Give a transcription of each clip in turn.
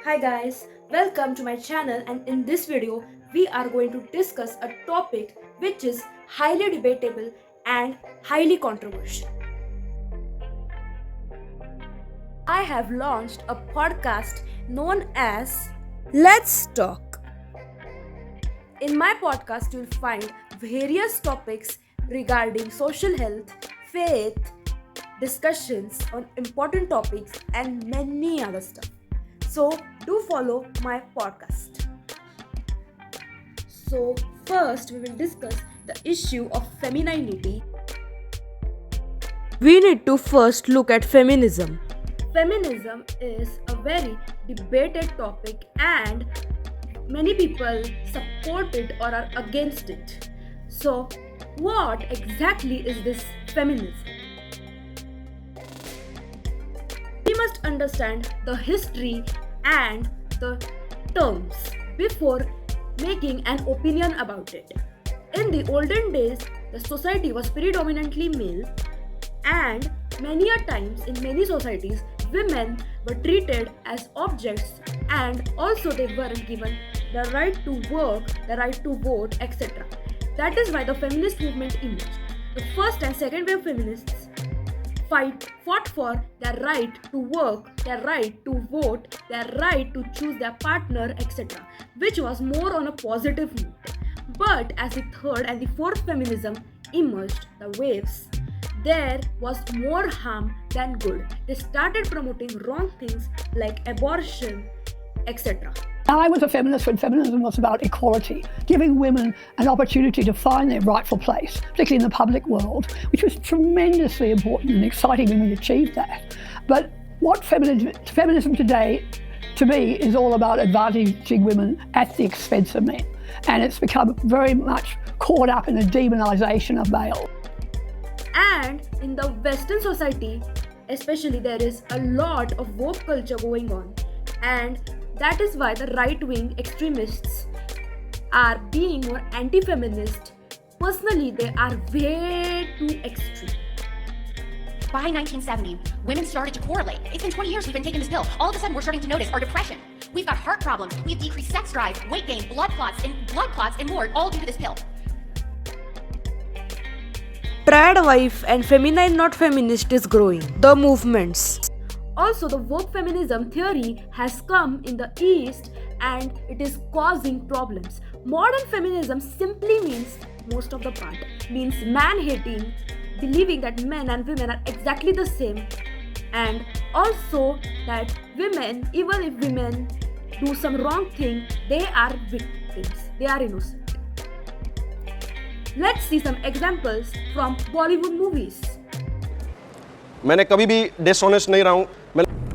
Hi guys, welcome to my channel, and in this video we are going to discuss a topic which is highly debatable and highly controversial. I have launched a podcast known as Let's Talk. In my podcast you'll find various topics regarding social health, faith, discussions on important topics and many other stuff. So do follow my podcast. So first we will discuss the issue of femininity. We need to first look at feminism. Feminism is a very debated topic and many people support it or are against it. So what exactly is this feminism? We must understand the history and the terms before making an opinion about it. In the olden days, the society was predominantly male, and many a times in many societies, women were treated as objects, and also they weren't given the right to work, the right to vote, etc. That is why the feminist movement emerged. The first and second wave feminists fought for their right to work, their right to vote, their right to choose their partner, etc., which was more on a positive note. But as the third and the fourth feminism emerged, the waves, there was more harm than good. They started promoting wrong things like abortion, etc. I was a feminist when feminism was about equality, giving women an opportunity to find their rightful place, particularly in the public world, which was tremendously important and exciting when we achieved that. But what feminism today, to me, is all about advantaging women at the expense of men. And it's become very much caught up in the demonisation of male. And in the Western society, especially, there is a lot of woke culture going on. And that is why the right-wing extremists are being more anti-feminist. Personally, they are way too extreme. By 1970, women started to correlate. It's been 20 years we've been taking this pill. All of a sudden, we're starting to notice our depression. We've got heart problems. We have decreased sex drive, weight gain, blood clots, and more, all due to this pill. Trad wife and feminine not feminist is growing. The movements. Also, the woke feminism theory has come in the East and it is causing problems. Modern feminism simply means, most of the part, means man-hating, believing that men and women are exactly the same, and also that women, even if women do some wrong thing, they are victims, they are innocent. Let's see some examples from Bollywood movies. मैंने कभी भी dishonest नहीं रहा हूँ.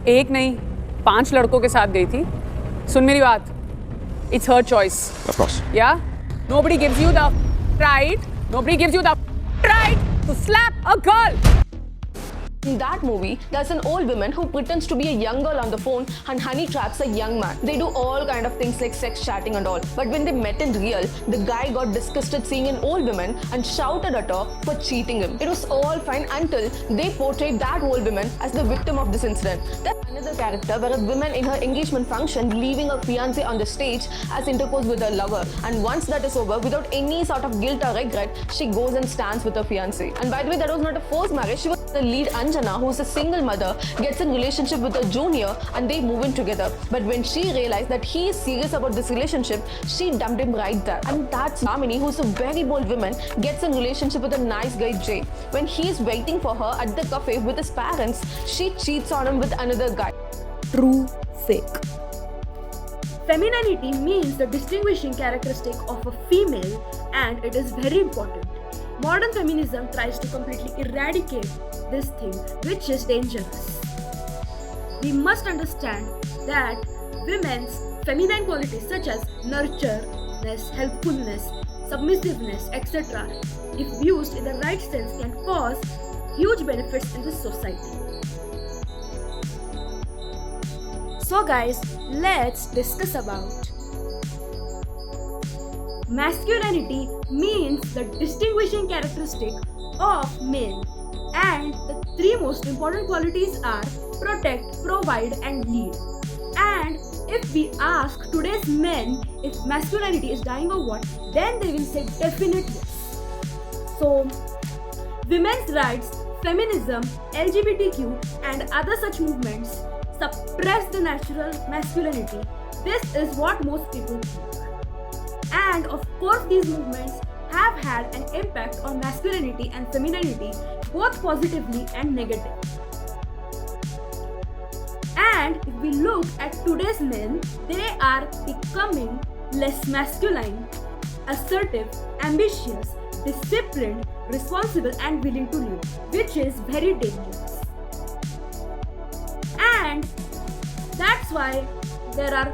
एक नहीं 5 लड़कों के साथ गई थी. सुन मेरी बात. It's her choice. Of course. Yeah? Nobody gives you the right. Nobody gives you the right to slap a girl. In that movie, there's an old woman who pretends to be a young girl on the phone and honey traps a young man. They do all kind of things like sex chatting and all. But when they met in real, the guy got disgusted seeing an old woman and shouted at her for cheating him. It was all fine until they portrayed that old woman as the victim of this incident. There's another character where a woman in her engagement function leaving her fiancé on the stage as intercourse with her lover. And once that is over, without any sort of guilt or regret, she goes and stands with her fiancé. And by the way, that was not a forced marriage. She was the lead Anjana, who's a single mother, gets in relationship with her junior and they move in together. But when she realized that he is serious about this relationship, she dumped him right there. And that's Namini, who's a very bold woman, gets in relationship with a nice guy Jay. When he's waiting for her at the cafe with his parents, she cheats on him with another guy. True, fake. Femininity means the distinguishing characteristic of a female, and it is very important. Modern feminism tries to completely eradicate this thing, which is dangerous. We must understand that women's feminine qualities such as nurtureness, helpfulness, submissiveness, etc., if used in the right sense, can cause huge benefits in this society. So guys, let's discuss about masculinity. Means the distinguishing characteristic of men, and the three most important qualities are protect, provide and lead. And if if we ask today's men if masculinity is dying or what, then they will say definite yes. So, women's rights, feminism, LGBTQ, and other such movements suppress the natural masculinity. This is what most people think. And of course, these movements have had an impact on masculinity and femininity, both positively and negatively. And if we look at today's men, they are becoming less masculine, assertive, ambitious, disciplined, responsible, and willing to live, which is very dangerous. And that's why there are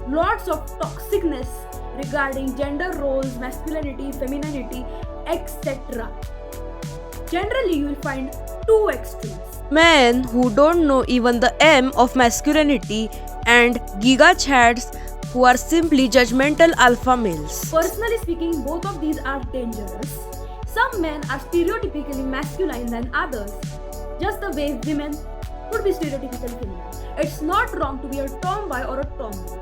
lots of toxicness regarding gender roles, masculinity, femininity, etc. Generally, you will find two extremes. Men who don't know even the M of masculinity and giga chads who are simply judgmental alpha males. Personally speaking, both of these are dangerous. Some men are stereotypically masculine than others, just the way women could be stereotypically feminine. It's not wrong to be a tomboy or a tomboy.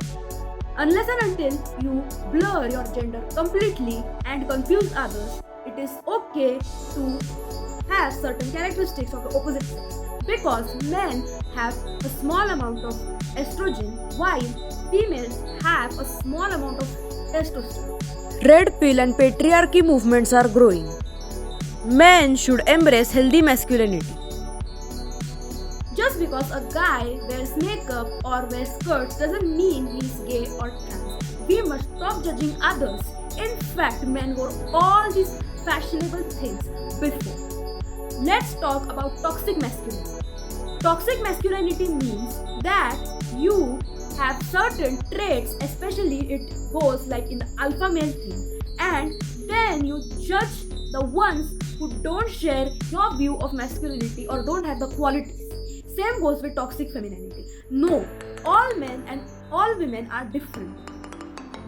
Unless and until you blur your gender completely and confuse others, it is okay to have certain characteristics of the opposite sex, because men have a small amount of estrogen while females have a small amount of testosterone. Red pill and patriarchy movements are growing. Men should embrace healthy masculinity. Just because a guy wears makeup or wears skirts doesn't mean he's gay or trans. We must stop judging others. In fact, men wore all these fashionable things before. Let's talk about toxic masculinity. Toxic masculinity means that you have certain traits, especially it goes like in the alpha male thing, and then you judge the ones who don't share your view of masculinity or don't have the qualities. Same goes with toxic femininity. No, all men and all women are different.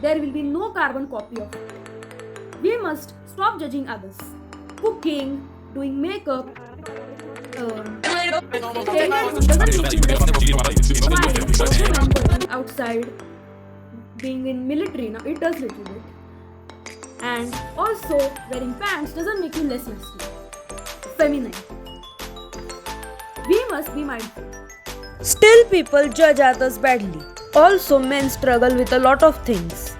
There will be no carbon copy of it. We must stop judging others. Cooking, doing makeup, outside, being in military, now it does little bit. And also wearing pants doesn't make you less masculine, feminine. We must be mindful. Still, people judge others badly. Also, men struggle with a lot of things.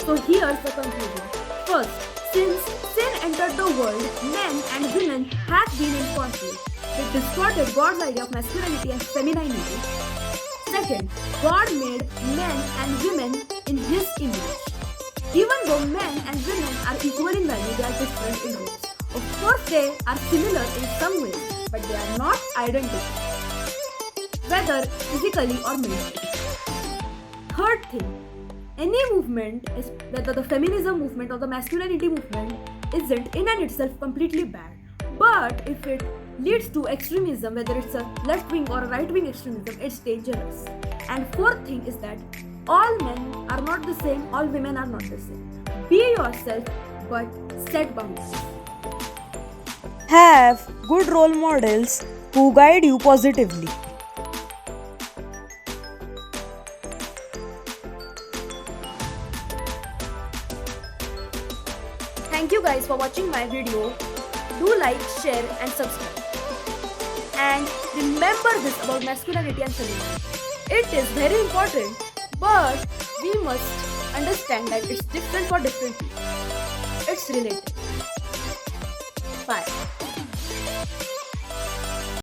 So here's the conclusion. First, since sin entered the world, men and women have been in conflict. It distorted God's idea of masculinity and femininity. Second, God made men and women in His image. Even though men and women are equal in value, they are different in roles. Of course, they are similar in some ways, but they are not identical, whether physically or mentally. Third thing, any movement, whether the feminism movement or the masculinity movement, isn't in and itself completely bad. But if it leads to extremism, whether it's a left-wing or a right-wing extremism, it's dangerous. And fourth thing is that all men are not the same, all women are not the same. Be yourself, but set boundaries. Have good role models who guide you positively. Thank you guys for watching my video. Do like, share and subscribe. And remember this about masculinity and femininity. It is very important, but we must understand that it's different for different people. It's related. Bye.